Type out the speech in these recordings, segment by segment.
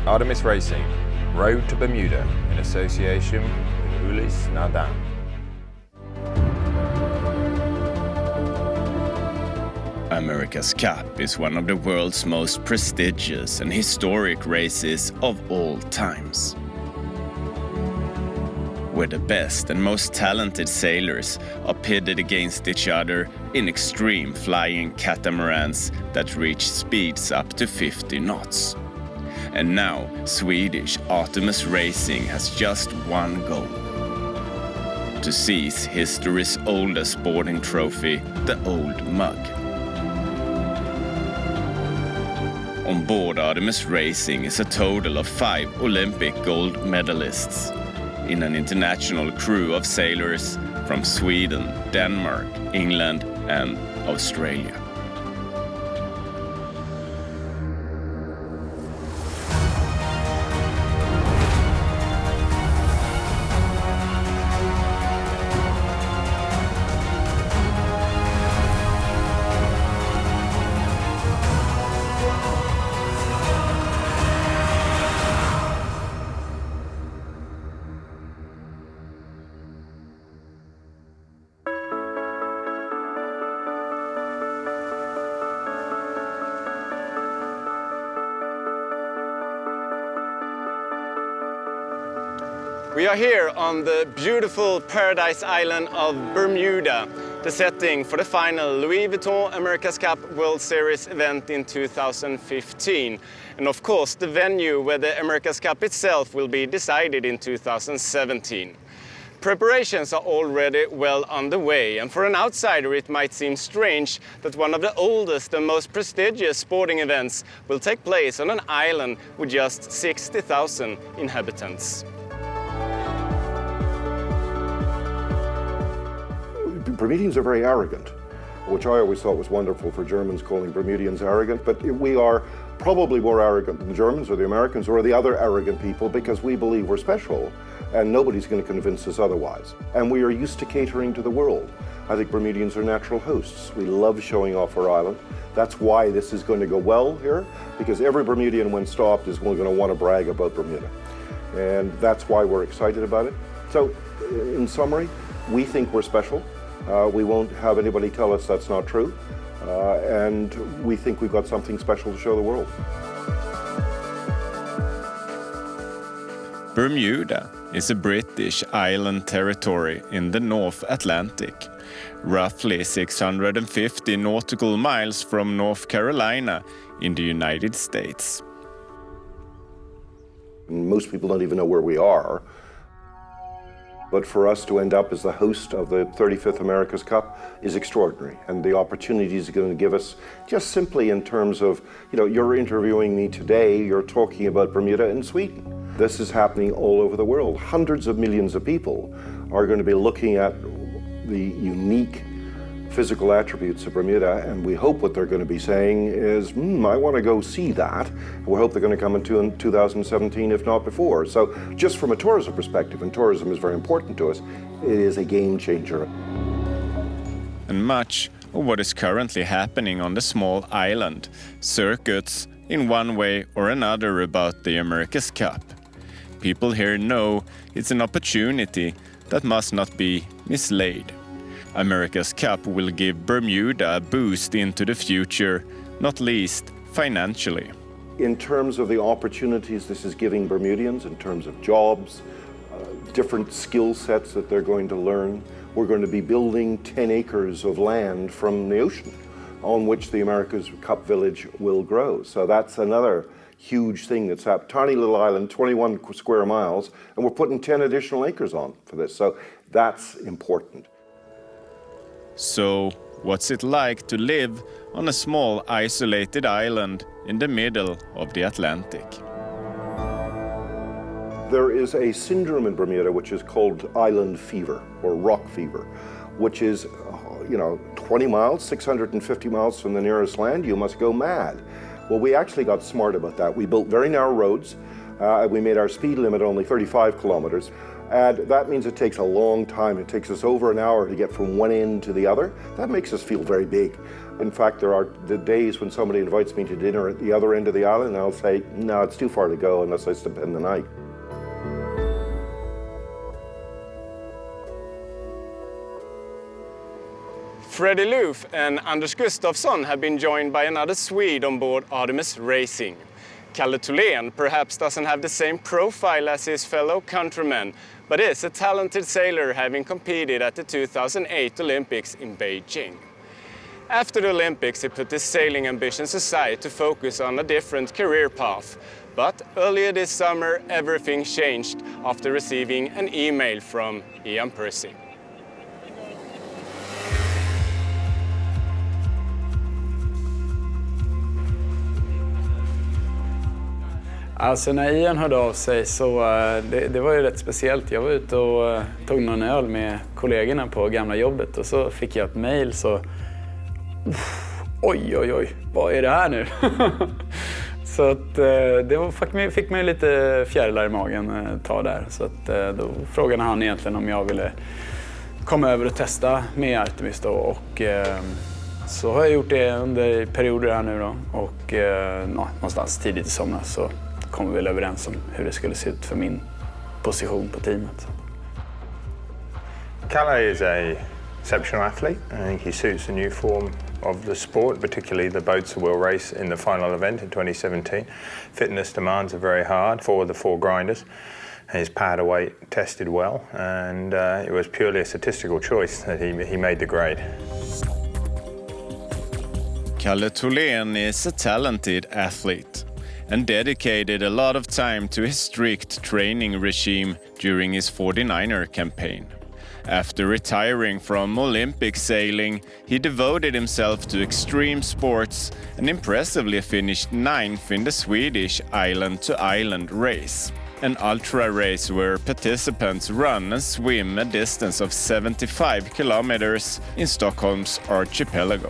Artemis Racing, Road to Bermuda, in association with Ulis Nadan. America's Cup is one of the world's most prestigious and historic races of all times, where the best and most talented sailors are pitted against each other in extreme flying catamarans that reach speeds up to 50 knots. And now, Swedish Artemis Racing has just one goal: to seize history's oldest sporting trophy, the Old Mug. On board Artemis Racing is a total of 5 Olympic gold medalists in an international crew of sailors from Sweden, Denmark, England, and Australia. We are here on the beautiful paradise island of Bermuda, the setting for the final Louis Vuitton America's Cup World Series event in 2015. And of course, the venue where the America's Cup itself will be decided in 2017. Preparations are already well underway, and for an outsider it might seem strange that one of the oldest and most prestigious sporting events will take place on an island with just 60,000 inhabitants. Bermudians are very arrogant, which I always thought was wonderful for Germans, calling Bermudians arrogant, but we are probably more arrogant than the Germans or the Americans or the other arrogant people, because we believe we're special and nobody's going to convince us otherwise. And we are used to catering to the world. I think Bermudians are natural hosts. We love showing off our island. That's why this is going to go well here, because every Bermudian, when stopped, is going to want to brag about Bermuda. And that's why we're excited about it. So, in summary, we think we're special. We won't have anybody tell us that's not true, and we think we've got something special to show the world. Bermuda is a British island territory in the North Atlantic, roughly 650 nautical miles from North Carolina in the United States. Most people don't even know where we are. But for us to end up as the host of the 35th America's Cup is extraordinary. And the opportunities it's going to give us, just simply in terms of, you're interviewing me today, you're talking about Bermuda and Sweden. This is happening all over the world. Hundreds of millions of people are going to be looking at the unique physical attributes of Bermuda, and we hope what they're going to be saying is, I want to go see that. We hope they're going to come in 2017, if not before. So just from a tourism perspective, and tourism is very important to us, it is a game changer. And much of what is currently happening on the small island circuits in one way or another about the America's Cup. People here know it's an opportunity that must not be mislaid. America's Cup will give Bermuda a boost into the future, not least financially. In terms of the opportunities this is giving Bermudians, in terms of jobs, different skill sets that they're going to learn, we're going to be building 10 acres of land from the ocean on which the America's Cup Village will grow. So that's another huge thing that's happened. Tiny little island, 21 square miles, and we're putting 10 additional acres on for this. So that's important. So, what's it like to live on a small isolated island in the middle of the Atlantic? There is a syndrome in Bermuda which is called island fever or rock fever, which is, 20 miles, 650 miles from the nearest land, you must go mad. Well, we actually got smart about that. We built very narrow roads. We made our speed limit only 35 kilometers. And that means it takes a long time. It takes us over an hour to get from one end to the other. That makes us feel very big. In fact, there are the days when somebody invites me to dinner at the other end of the island, and I'll say, no, it's too far to go unless I spend the night. Freddie Loof and Anders Gustafsson have been joined by another Swede on board Artemis Racing. Kalle Torlén perhaps doesn't have the same profile as his fellow countrymen, but is a talented sailor having competed at the 2008 Olympics in Beijing. After the Olympics, he put his sailing ambitions aside to focus on a different career path. But earlier this summer, everything changed after receiving an email from Ian Percy. Alltså när Ian hörde av sig så det var ju rätt speciellt. Jag var ute och tog någon öl med kollegorna på gamla jobbet och så fick jag ett mejl så... Oj, vad är det här nu? Så att det fick mig lite fjärilar i magen ett tag där. Så att då frågade han egentligen om jag ville komma över och testa med Artemis då. Och så har jag gjort det under perioder här nu då. Och någonstans tidigt i somras så kom vi väl överens om hur det skulle se ut för min position på teamet. Kalle is a exceptional athlete. I think he suits the new form of the sport, particularly the boats will race in the final event in 2017. Fitness demands are very hard for the four grinders. His powder weight tested well, and it was purely a statistical choice that he made the grade. Kalle Torlén is a talented athlete and dedicated a lot of time to his strict training regime during his 49er campaign. After retiring from Olympic sailing, he devoted himself to extreme sports and impressively finished 9th in the Swedish island-to-island race, an ultra race where participants run and swim a distance of 75 kilometers in Stockholm's archipelago.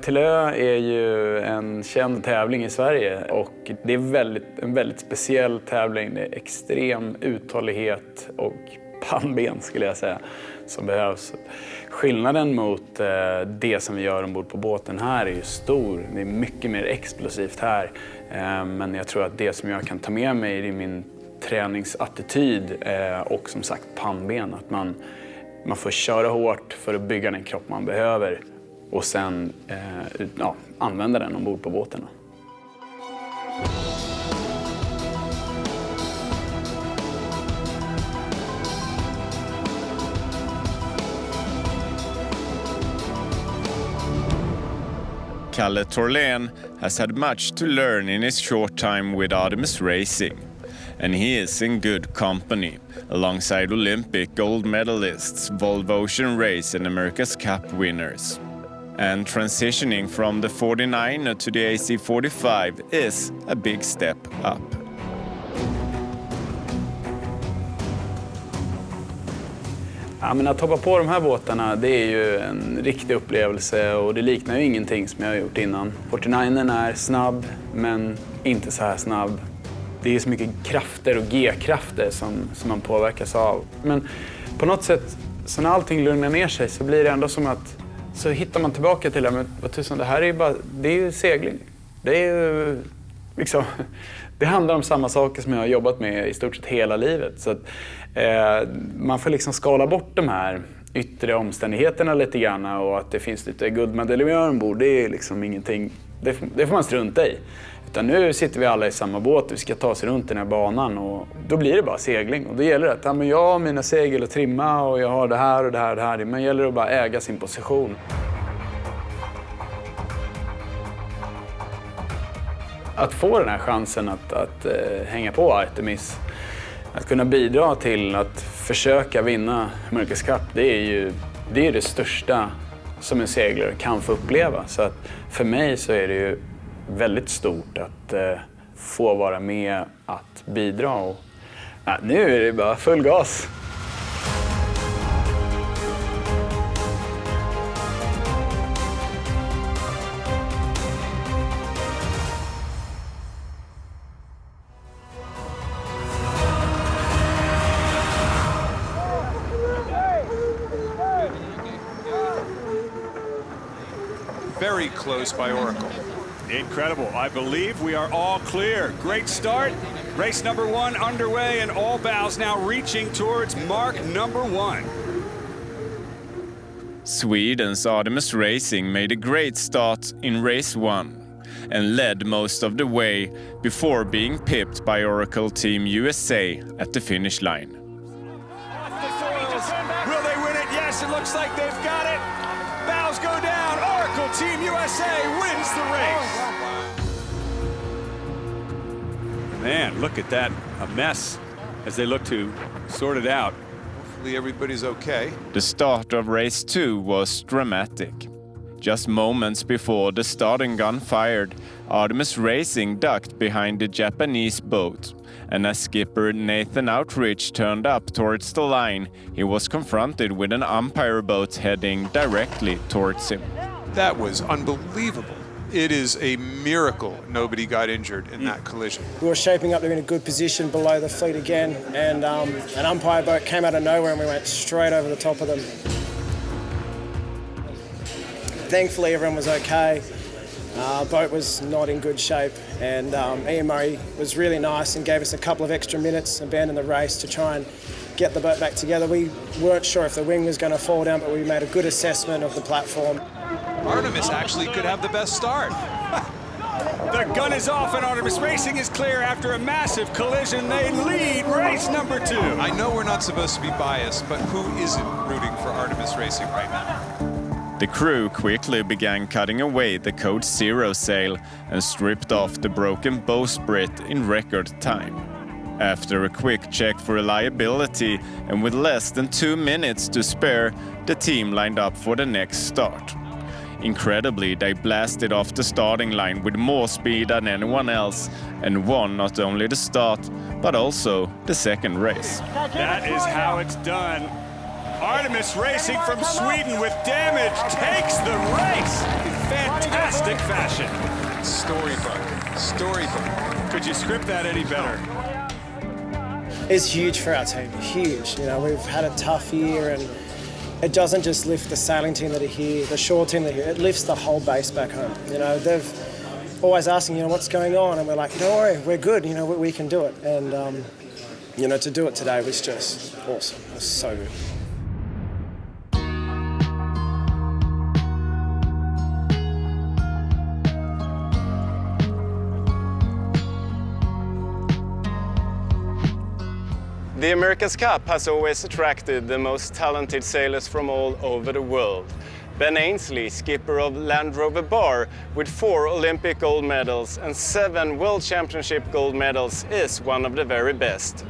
Torlén är ju en känd tävling i Sverige och det är en väldigt speciell tävling. Det är extrem uthållighet och pannben skulle jag säga som behövs. Skillnaden mot det som vi gör ombord på båten här är ju stor. Det är mycket mer explosivt här. Men jag tror att det som jag kan ta med mig är min träningsattityd och som sagt pannben. Att man får köra hårt för att bygga den kropp man behöver. Och sen använda den ombord på båten. Kalle Torlén has had much to learn in his short time with Artemis Racing. And he is in good company, alongside Olympic gold medalists, Volvo Ocean Race and America's Cup winners. And transitioning from the 49er to the AC45 is a big step up. Ja, men att hoppa på de här båtarna, det är ju en riktig upplevelse och det liknar ju ingenting som jag har gjort innan. 49ern är snabb, men inte så här snabb. Det är så mycket krafter och G-krafter som man påverkas av. Men på något sätt, så när allting lugnar ner sig så blir det ändå som att så hittar man tillbaka till det, men vad tusan, det här är ju bara, det är ju segling. Det är ju liksom, det handlar om samma saker som jag har jobbat med i stort sett hela livet. Så att, man får liksom skala bort de här yttre omständigheterna lite grann och att det finns lite guldmedaljörer ombord, det är liksom ingenting, det får man strunta i. Utan nu sitter vi alla i samma båt och vi ska ta oss runt den här banan och då blir det bara segling. Och då gäller det att jag har mina segel att trimma och jag har det här och det här och det här. Men det gäller att bara äga sin position. Att få den här chansen att hänga på Artemis, att kunna bidra till att försöka vinna America's Cup, det är det största som en seglare kan få uppleva. Så att för mig så är det ju väldigt stort att få vara med att bidra. Och, nu är det bara full gas. very close by Oracle. Incredible. I believe we are all clear. Great start. Race number 1 underway, and all bows now reaching towards mark number 1. Sweden's Artemis Racing made a great start in race 1 and led most of the way before being pipped by Oracle Team USA at the finish line. Will they win it? Yes, it looks like they've got it. Bows go down. Oracle Team USA wins the race. Man, look at that. A mess as they look to sort it out. Hopefully everybody's okay. The start of race 2 was dramatic. Just moments before the starting gun fired, Artemis Racing ducked behind the Japanese boat, and as skipper Nathan Outridge turned up towards the line, he was confronted with an umpire boat heading directly towards him. That was unbelievable. It is a miracle nobody got injured in that collision. We were shaping up to be in a good position below the fleet again, and an umpire boat came out of nowhere and we went straight over the top of them. Thankfully, everyone was okay. Boat was not in good shape, and Ian Murray was really nice and gave us a couple of extra minutes, abandoned the race to try and get the boat back together. We weren't sure if the wing was going to fall down, but we made a good assessment of the platform. Artemis actually could have the best start. The gun is off and Artemis Racing is clear after a massive collision. They lead race number 2. I know we're not supposed to be biased, but who isn't rooting for Artemis Racing right now? The crew quickly began cutting away the Code Zero sail and stripped off the broken bowsprit in record time. After a quick check for reliability and with less than 2 minutes to spare, the team lined up for the next start. Incredibly, they blasted off the starting line with more speed than anyone else and won not only the start, but also the second race. That is how it's done. Artemis Racing from Sweden with damage takes the race in fantastic fashion. Storybook. Could you script that any better? It's huge for our team, huge. You know, we've had a tough year, and it doesn't just lift the sailing team that are here, the shore team that are here, it lifts the whole base back home. You know, they've always asking, you know, what's going on? And we're like, don't worry, we're good, you know, we can do it. And, you know, to do it today was just awesome. It was so good. The America's Cup has always attracted the most talented sailors from all over the world. Ben Ainslie, skipper of Land Rover Bar, with 4 Olympic gold medals and 7 World Championship gold medals, is one of the very best.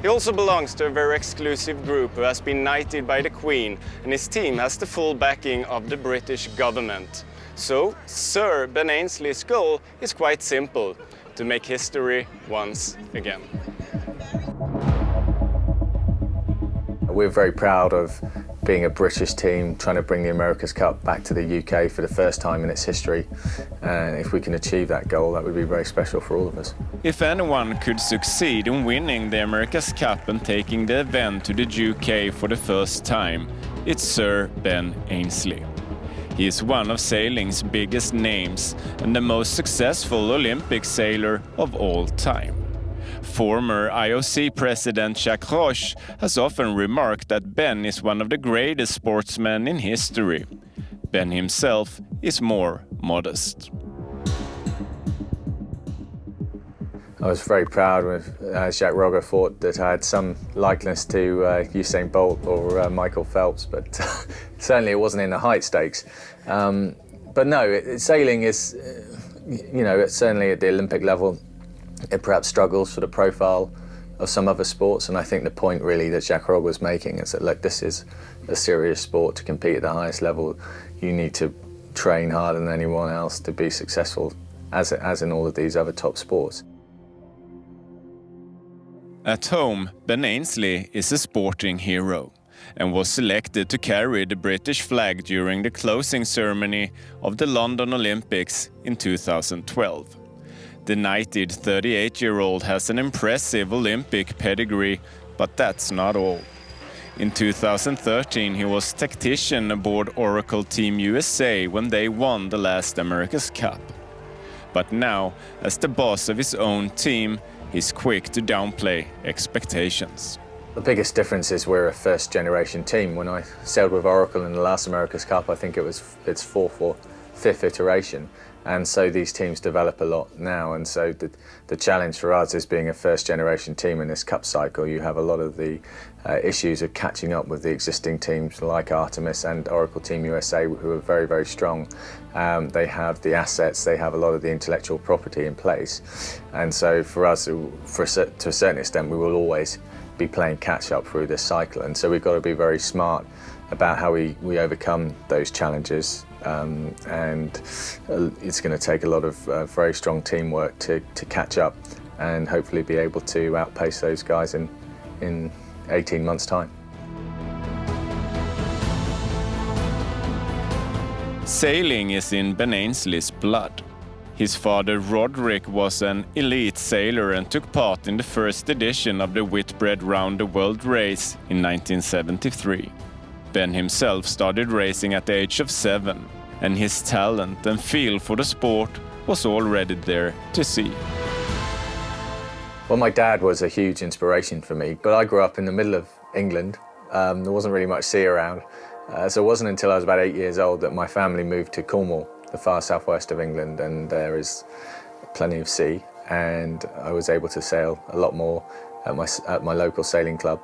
He also belongs to a very exclusive group who has been knighted by the Queen, and his team has the full backing of the British government. So, Sir Ben Ainslie's goal is quite simple: to make history once again. We're very proud of being a British team trying to bring the America's Cup back to the UK for the first time in its history. And if we can achieve that goal, that would be very special for all of us. If anyone could succeed in winning the America's Cup and taking the event to the UK for the first time, it's Sir Ben Ainslie. He is one of sailing's biggest names and the most successful Olympic sailor of all time. Former IOC President Jacques Roche has often remarked that Ben is one of the greatest sportsmen in history. Ben himself is more modest. I was very proud when Jacques Roger thought that I had some likeness to Usain Bolt or Michael Phelps, but certainly it wasn't in the height stakes. But no, sailing is, you know, it's certainly at the Olympic level. It perhaps struggles for the profile of some other sports, and I think the point really that Jacques Roger was making is that, look, this is a serious sport. To compete at the highest level, you need to train harder than anyone else to be successful, as in all of these other top sports. At home, Ben Ainslie is a sporting hero and was selected to carry the British flag during the closing ceremony of the London Olympics in 2012. The knighted 38-year-old has an impressive Olympic pedigree, but that's not all. In 2013, he was tactician aboard Oracle Team USA when they won the last America's Cup. But now, as the boss of his own team, he's quick to downplay expectations. The biggest difference is we're a first-generation team. When I sailed with Oracle in the last America's Cup, I think it was its fourth or fifth iteration. And so these teams develop a lot now. And so the challenge for us is being a first-generation team in this Cup cycle. You have a lot of the issues of catching up with the existing teams like Artemis and Oracle Team USA, who are very, very strong. They have the assets, they have a lot of the intellectual property in place. And so for us, to a certain extent, we will always be playing catch-up through this cycle. And so we've got to be very smart about how we overcome those challenges. And it's going to take a lot of very strong teamwork to catch up and hopefully be able to outpace those guys in 18 months' time. Sailing is in Ben Ainslie's blood. His father Roderick was an elite sailor and took part in the first edition of the Whitbread Round the World race in 1973. Ben himself started racing at the age of 7, and his talent and feel for the sport was already there to see. Well, my dad was a huge inspiration for me, but I grew up in the middle of England. There wasn't really much sea around, so it wasn't until I was about 8 years old that my family moved to Cornwall, the far southwest of England, and there is plenty of sea, and I was able to sail a lot more at my local sailing club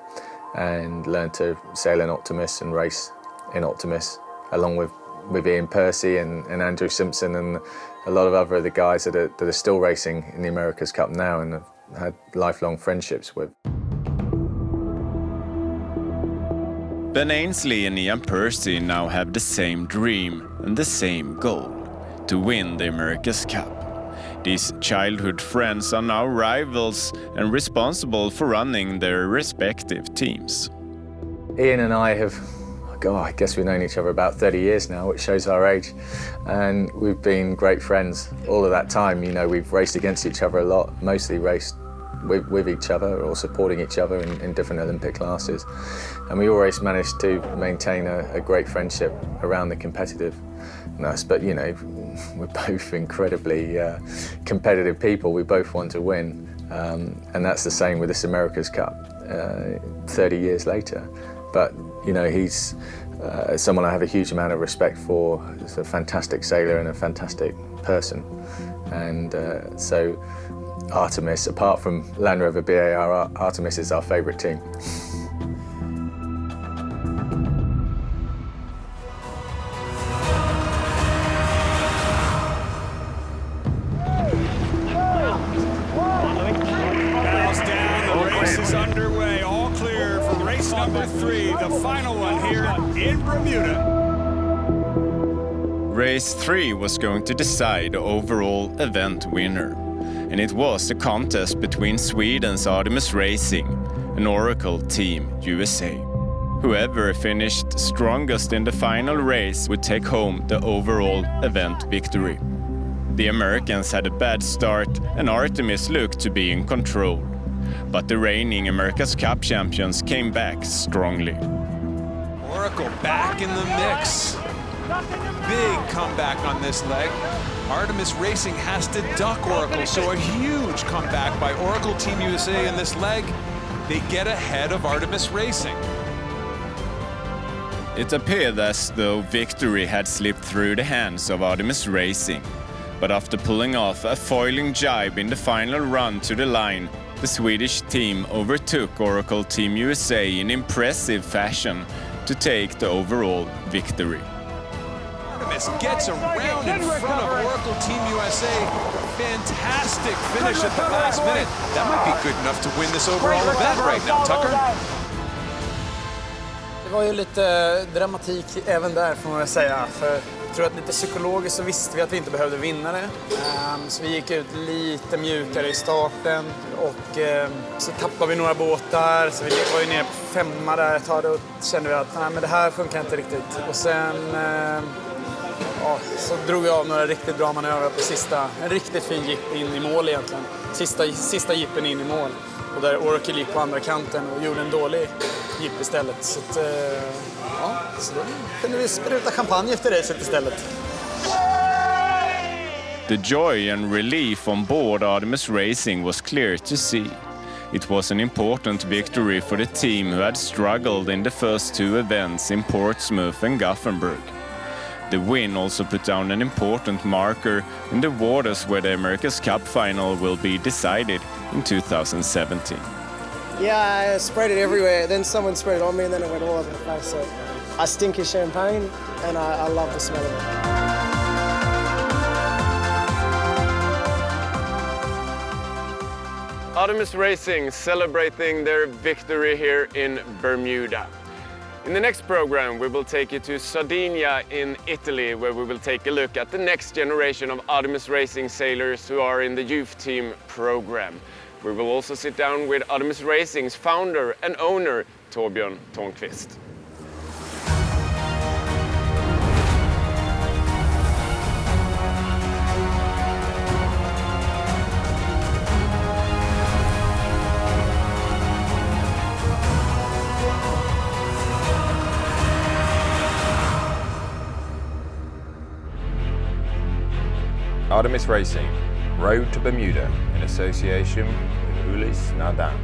and learned to sail in Optimus and race in Optimus, along with Ian Percy and Andrew Simpson and a lot of other guys that are still racing in the America's Cup now and have had lifelong friendships with. Ben Ainslie and Ian Percy now have the same dream and the same goal, to win the America's Cup. These childhood friends are now rivals and responsible for running their respective teams. Ian and I have, I guess we've known each other about 30 years now, which shows our age. And we've been great friends all of that time. You know, we've raced against each other a lot, mostly raced with each other or supporting each other in different Olympic classes. And we always managed to maintain a great friendship around the competitiveness. But, you know, we're both incredibly competitive people. We both want to win. And that's the same with this America's Cup 30 years later. But, you know, he's someone I have a huge amount of respect for. He's a fantastic sailor and a fantastic person. And so Artemis, apart from Land Rover BAR, Artemis is our favourite team. Bows down, the race is underway. All clear for race number 3, the final one here in Bermuda. Race 3 was going to decide the overall event winner. And it was a contest between Sweden's Artemis Racing and Oracle Team USA. Whoever finished strongest in the final race would take home the overall event victory. The Americans had a bad start and Artemis looked to be in control. But the reigning America's Cup champions came back strongly. Oracle back in the mix. Big comeback on this leg. Artemis Racing has to duck Oracle, so a huge comeback by Oracle Team USA in this leg. They get ahead of Artemis Racing. It appeared as though victory had slipped through the hands of Artemis Racing. But after pulling off a foiling jibe in the final run to the line, the Swedish team overtook Oracle Team USA in impressive fashion to take the overall victory. Artemis gets around in front of Oracle Team USA. Fantastic finish at the last minute. That might be good enough to win this overall event right now, Tucker. Det var ju lite dramatik även där får man väl säga. För jag tror att lite psykologiskt så visste vi att vi inte behövde vinna det. Så vi gick ut lite mjukare i starten och så tappade vi några båtar. Så vi var ju nere på 5 där ett tag. Då kände vi att nej, men det här funkar inte riktigt. Och sen så drog vi av några riktigt bra manövrar på sista. En riktigt fin jipp in i mål egentligen. Sista jippen in i mål. Och där Oracle gick på andra kanten och gjorde en dålig jipp istället. Så då kunde vi spruta champagne efter racet istället. The joy and relief on board Artemis Racing was clear to see. It was an important victory for the team who had struggled in the first two events in Portsmouth and Gothenburg. The win also put down an important marker in the waters where the America's Cup final will be decided in 2017. Yeah, I sprayed it everywhere. Then someone sprayed it on me and then it went all over the place. So I stink of champagne and I love the smell of it. Artemis Racing celebrating their victory here in Bermuda. In the next program, we will take you to Sardinia in Italy, where we will take a look at the next generation of Artemis Racing sailors who are in the youth team program. We will also sit down with Artemis Racing's founder and owner, Torbjörn Törnqvist. Artemis Racing, Road to Bermuda in association with Ulis Nadan.